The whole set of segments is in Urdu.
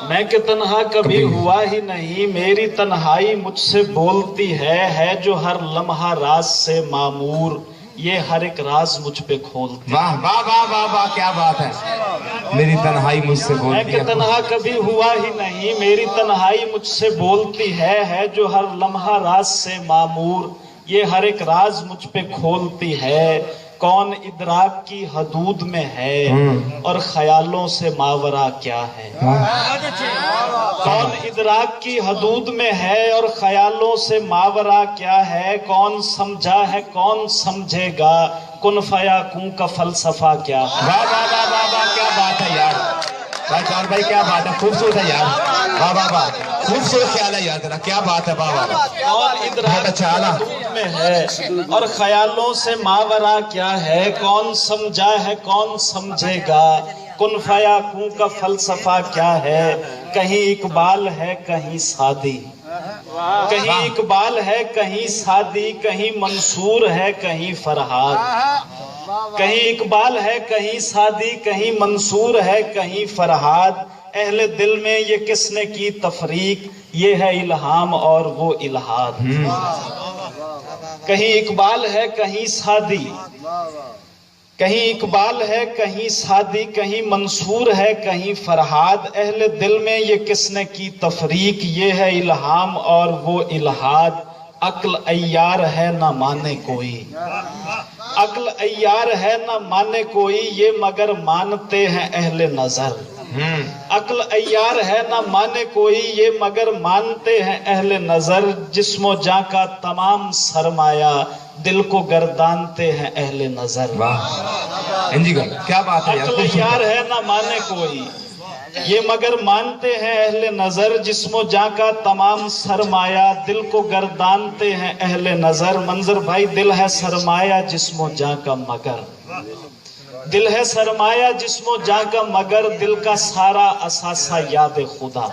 میں کہ تنہا کبھی ہوا ہی نہیں، میری تنہائی مجھ سے بولتی ہے جو ہر لمحہ راز سے معمور، یہ ہر ایک راز مجھ پہ کھولتی ہے۔ واہ واہ واہ واہ واہ، کیا بات ہے، میری تنہائی مجھ سے میں بولتی کہ ہے۔ تنہا کبھی ہوا ہی نہیں، میری تنہائی مجھ سے بولتی ہے جو ہر لمحہ راز سے معمور، یہ ہر ایک راز مجھ پہ کھولتی ہے۔ کون ادراک کی حدود میں ہے اور خیالوں سے ماورا کیا ہے؟ کون ادراک کی حدود میں ہے اور خیالوں سے ماورا کیا ہے؟ کون سمجھا ہے کون سمجھے گا، کن فیکون کا فلسفہ کیا ہے؟ واہ واہ واہ واہ واہ، کیا بات ہے یار بھائی چار بھائی، کیا بات ہے، خوبصورت ہے یار، واہ واہ واہ، خوبصورت خیال ہے یار تیرا، کیا بات ہے، واہ واہ واہ، کون ادراک کی حدود میں ہے اور خیالوں سے ماورا کیا ہے؟ کون سمجھا ہے کون سمجھے گا، کن فیکون کا فلسفہ کیا ہے؟ کہیں اقبال ہے کہیں سعدی، کہیں اقبال ہے کہیں سعدی، کہیں منصور ہے کہیں فرہاد، کہیں اقبال ہے کہیں سعدی، کہیں منصور ہے کہیں فرہاد، اہل دل میں یہ کس نے کی تفریق، یہ ہے الہام اور وہ الہاد۔ کہیں اقبال ہے کہیں سعدی، کہیں اقبال ہے کہیں سعدی، کہیں منصور ہے کہیں فرہاد، اہل دل میں یہ کس نے کی تفریق، یہ ہے الہام اور وہ الہاد۔ عقل عیار ہے نہ مانے کوئی، عقل عیار ہے نہ مانے کوئی، یہ مگر مانتے ہیں اہل نظر۔ عقل عیار ہے نہ مانے کوئی، یہ مگر مانتے ہیں اہل نظر، جسم و جاں کا تمام سرمایہ دل کو گردانتے ہیں اہل نظر۔ واہ انجی گل، کیا بات ہے یار، عقل عیار ہے نہ مانے کوئی، یہ مگر مانتے ہیں اہل نظر، جسم و جاں کا تمام سرمایہ دل کو گردانتے ہیں اہل نظر۔ منظر بھائی، دل ہے سرمایہ جسم و جاں کا مگر، دل ہے سرمایہ جسم و جاں کا مگر، دل کا سارا اثاثہ یاد خدا۔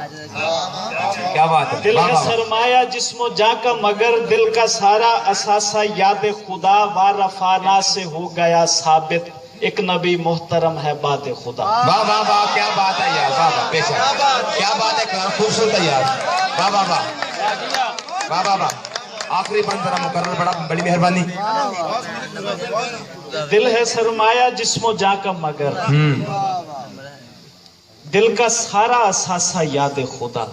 کیا بات ہے، دل واہ ہے واہ واہ، سرمایہ جسم و جاں کا مگر، دل کا سارا اثاثہ یاد خدا، وارفانہ سے ہو گیا ثابت، ایک نبی محترم ہے باد خدا۔ واہ واہ واہ، کیا بات ہے یار، واہ واہ، بے شک، کیا بات ہے، خوبصورت ہے یار، واہ واہ واہ واہ واہ واہ۔ آخری بند ذرا مقرر، بڑا بڑی مہربانی۔ دل ہے سرمایہ جسم و جاں کا مگر، دل کا سارا اثاثہ یاد خدا۔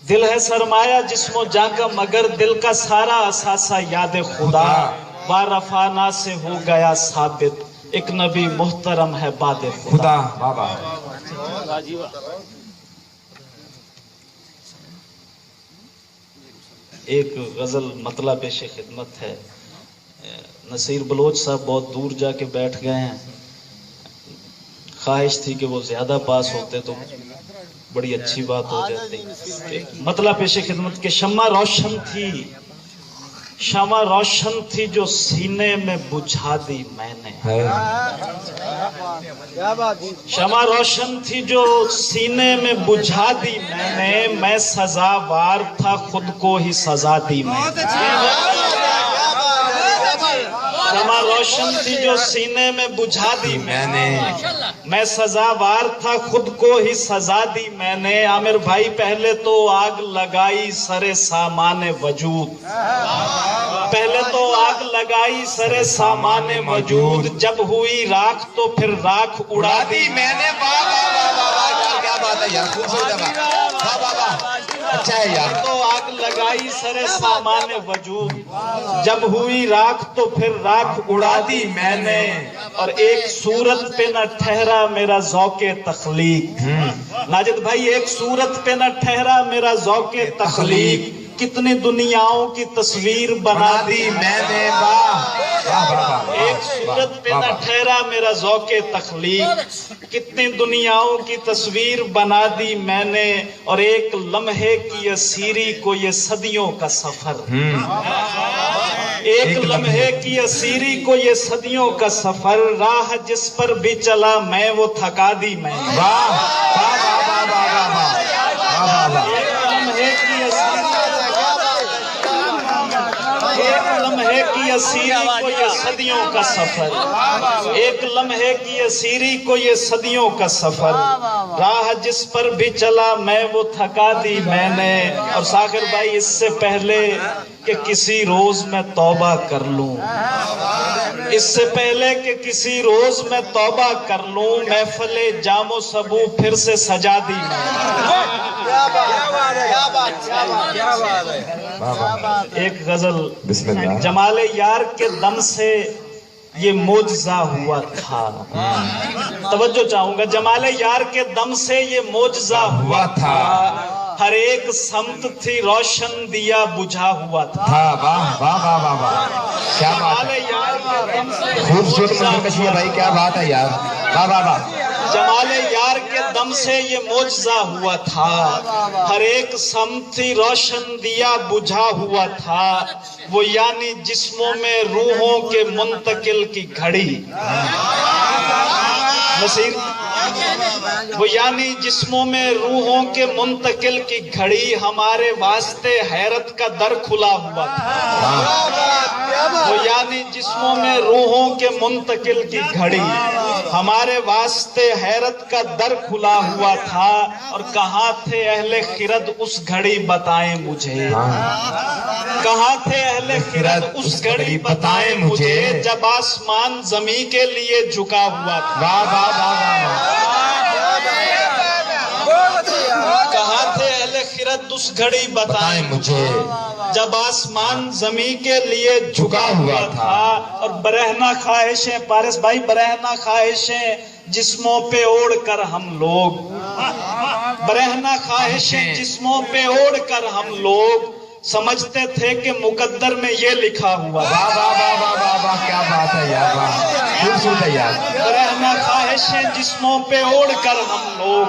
دل ہے سرمایہ جسم و جاں کا مگر، دل کا سارا اثاثہ یاد خدا، وارفانہ سے ہو گیا ثابت، ایک نبی محترم ہے باد خدا۔ خدا، واہ واہ، ایک غزل مطلع پیش خدمت ہے۔ نصیر بلوچ صاحب بہت دور جا کے بیٹھ گئے ہیں، خواہش تھی کہ وہ زیادہ پاس ہوتے تو بڑی اچھی بات ہو جاتی۔ مطلع پیش خدمت کہ شمع روشن تھی، شمع روشن تھی جو سینے میں بجھا دی میں نے، شمع روشن تھی جو سینے میں بجھا دی میں نے، میں سزاوار تھا خود کو ہی سزا دی میں نے۔ شمع روشن تھی جو سینے میں بجھا دی میں نے، میں سزاوار تھا خود کو ہی سزا دی میں نے۔ عامر بھائی، پہلے تو آگ لگائی سرے سامان وجود، پہلے تو آگ لگائی سرے سامان وجود، جب ہوئی راکھ تو پھر راکھ اڑا دی میں نے، واہ واہ واہ واہ واہ، کیا بات ہے یار، خوبصورت ہے، واہ واہ واہ، اچھا ہے یار۔ تو آگ لگائی سرے سامان وجود، جب ہوئی راکھ تو پھر راکھ اڑا دی میں نے، اور ایک صورت پہ نہ ٹھہرا میرا ذوق تخلیق۔ ناجد بھائی، ایک صورت پہ نہ ٹھہرا میرا ذوق تخلیق، کتنی دنیاؤں کی تصویر بنا دی میں نے، ایک صورت پہ نہ ٹھہرا میرا ذوق تخلیق، کتنی دنیاؤں کی تصویر بنا دی میں نے، اور ایک لمحے کی اسیری کو یہ صدیوں کا سفر، ایک لمحے کی اسیری کو یہ صدیوں کا سفر، راہ جس پر بھی چلا میں وہ تھکا دی میں نے، ایک لمحے کی اسیری کو یہ صدیوں کا سفر، ایک لمحے کی اسیری کو یہ صدیوں کا سفر، راہ جس پر بھی چلا میں وہ تھکا دی میں نے۔ اور ساغر بھائی اس سے پہلے کہ کسی روز میں توبہ کر لوں، اس سے پہلے کہ کسی روز میں توبہ کر لوں، محفل جام و سبو پھر سے سجا دی میں نے۔ ایک غزل جمال یار کے دم سے یہ معجزہ ہوا تھا، توجہ چاہوں گا، جمال یار کے دم سے یہ معجزہ ہوا تھا، ہر ایک سمت تھی روشن دیا بجھا ہوا تھا۔ واہ واہ واہ واہ واہ، کیا بات ہے، خوبصورت منظر بھائی، کیا بات ہے یار، واہ واہ واہ۔ جمال یار کے دم سے یہ معجزہ ہوا تھا، ہر ایک سمت تھی روشن دیا بجھا ہوا تھا، وہ یعنی جسموں میں روحوں کے منتقل کی گھڑی، نصیر، وہ یعنی جسموں میں روحوں کے منتقل کی گھڑی، ہمارے واسطے حیرت کا در کھلا ہوا تھا، وہ یعنی جسموں میں روحوں کے منتقل کی گھڑی، ہمارے واسطے حیرت کا در کھلا ہوا تھا، اور کہاں تھے اہل خرد اس گھڑی بتائیں مجھے، کہاں تھے اہل خرد اس گھڑی بتائیں مجھے، جب آسمان زمین کے لیے جھکا ہوا تھا۔ کہاں تھے اہل خرد اس گھڑی بتائیں مجھے، جب آسمان زمین کے لیے جھکا ہوا تھا، اور برہنہ خواہشیں، پارس بھائی، برہنہ خواہشیں جسموں پہ اوڑھ کر ہم لوگ، برہنہ خواہشیں جسموں پہ اوڑھ کر ہم لوگ سمجھتے تھے کہ مقدر میں یہ لکھا ہوا۔ واہ واہ واہ واہ واہ واہ، کیا بات ہے یار، واہ، خوبصورت ہے یار۔ برہنہ خواہشیں جسموں پہ اوڑھ کر ہم لوگ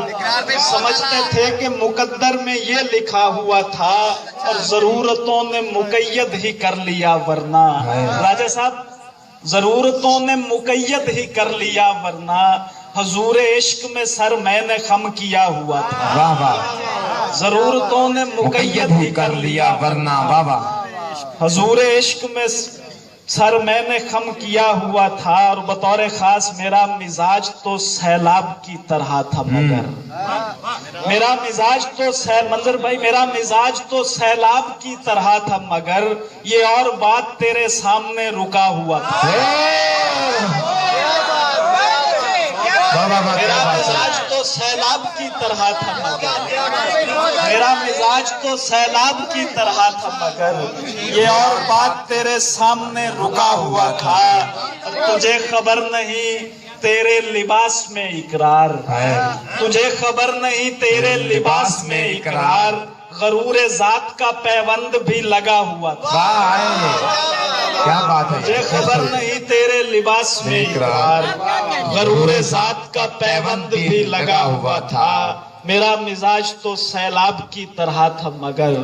سمجھتے تھے کہ مقدر میں یہ لکھا ہوا تھا، اور ضرورتوں نے مقید ہی کر لیا ورنہ، راجہ صاحب، ضرورتوں نے مقید ہی کر لیا ورنہ، حضور عشق میں سر میں نے خم کیا ہوا تھا۔ واہ واہ، ضرورتوں نے مقید ہی کر لیا ورنہ، واہ واہ، حضور عشق میں سر میں نے خم کیا ہوا تھا، اور بطور خاص میرا مزاج تو سیلاب کی طرح تھا، مگر میرا مزاج تو منظر بھائی، میرا مزاج تو سیلاب کی طرح تھا، مگر یہ اور بات تیرے سامنے رکا ہوا تھا۔ میرا مزاج تو سیلاب کی طرح تھا، مگر میرا مزاج تو سیلاب کی طرح تھا، مگر یہ اور بات تیرے سامنے رکا ہوا تھا، تجھے خبر نہیں تیرے لباس میں اقرار، تجھے خبر نہیں تیرے لباس میں اقرار، غرور ذات کا پیوند بھی لگا ہوا تھا۔ کیا بات ہے، تجھے خبر نہیں تیرے لباس میں اقرار، غرور ذات کا پیوند بھی لگا ہوا تھا، میرا مزاج تو سیلاب کی طرح تھا، مگر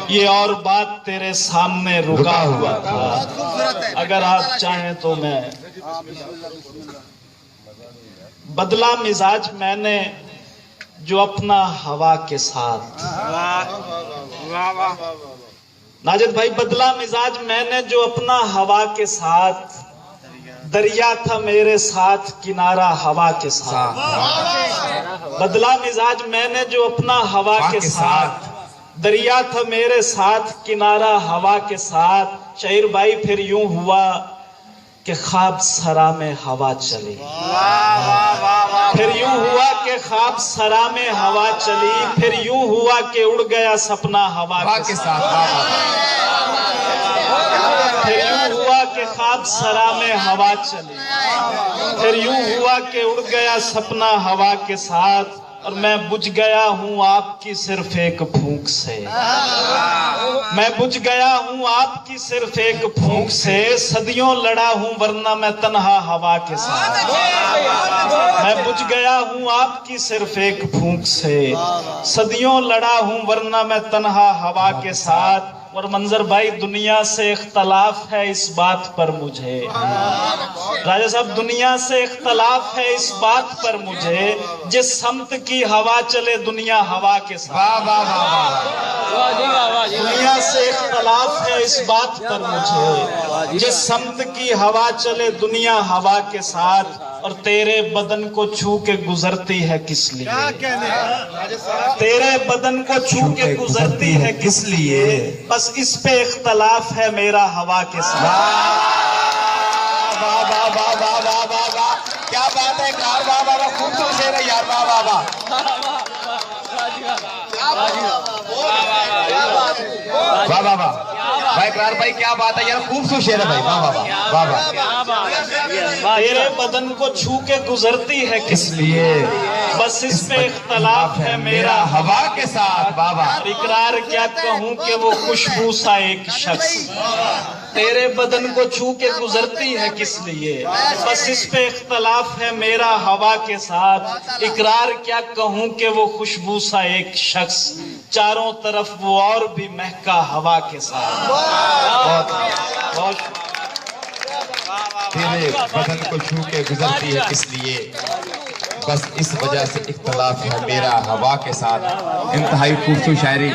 یہ اور بات تیرے سامنے رکا ہوا تھا۔ اگر آپ چاہیں تو میں بدلا مزاج میں نے جو اپنا ہوا کے ساتھ، ناجد بھائی، بدلا مزاج میں نے جو اپنا ہوا کے ساتھ، دریا تھا میرے ساتھ کنارہ ہوا کے ساتھ، بدلا مزاج میں نے جو اپنا ہوا کے ساتھ، دریا تھا میرے ساتھ کنارہ ہوا کے ساتھ، شعر بھائی پھر یوں ہوا کہ خواب سرا میں ہوا چلی، پھر یوں ہوا کہ خواب سرا میں ہوا چلی، پھر یوں ہوا کہ اڑ گیا سپنا ہوا کے ساتھ، پھر یوں ہوا کہ خواب سرا میں ہوا چلی، پھر یوں ہوا کہ اڑ گیا سپنا ہوا کے ساتھ، اور میں بجھ گیا ہوں آپ کی صرف ایک پھونک سے، میں بجھ گیا ہوں آپ کی صرف ایک پھونک سے، صدیوں لڑا ہوں ورنہ میں تنہا ہوا کے ساتھ، میں بجھ گیا ہوں آپ کی صرف ایک پھونک سے، صدیوں لڑا ہوں ورنہ میں تنہا ہوا کے ساتھ، اور منظر بھائی دنیا سے اختلاف ہے اس بات پر مجھے، راجہ صاحب دنیا سے اختلاف ہے اس بات پر مجھے، جس سمت کی ہوا چلے دنیا ہوا کے ساتھ۔ واہ واہ واہ واہ دنیا سے اختلاف ہے اس بات پر مجھے، جس سمت کی ہوا چلے دنیا ہوا کے ساتھ، اور تیرے بدن کو چھو کے گزرتی ہے کس لیے؟ تیرے بدن کو چھو کے گزرتی ہے کس لیے؟ بس اس پہ اختلاف ہے میرا ہوا کے ساتھ۔ واہ واہ واہ واہ واہ واہ واہ، کیا بات ہے اقرار، واہ واہ واہ، خوبصورت شعر ہے یار، واہ واہ واہ واہ واہ واہ، بھائی اقرار بھائی کیا بات ہے یار، خوبصورت شعر ہے بھائی، واہ واہ واہ واہ واہ۔ تیرے بدن کو چھو کے گزرتی ہے کس لیے؟ بس اس پہ اختلاف ہے میرا ہوا کے ساتھ، واہ واہ۔ اور اقرار کیا کہوں کہ وہ خوشبو سا ایک شخص تیرے بدن کو چھو کے گزرتی ہے کس لیے؟ بس اس پہ اختلاف ہے میرا ہوا کے ساتھ، اقرار کیا کہوں کہ وہ خوشبو سا ایک شخص چاروں طرف وہ اور بھی مہکا ہوا کے ساتھ۔ تیرے بدن کو چھو کے گزرتی ہے کس لیے؟ بس اس وجہ سے اختلاف ہے میرا ہوا کے ساتھ۔ انتہائی خوبصورت شاعری۔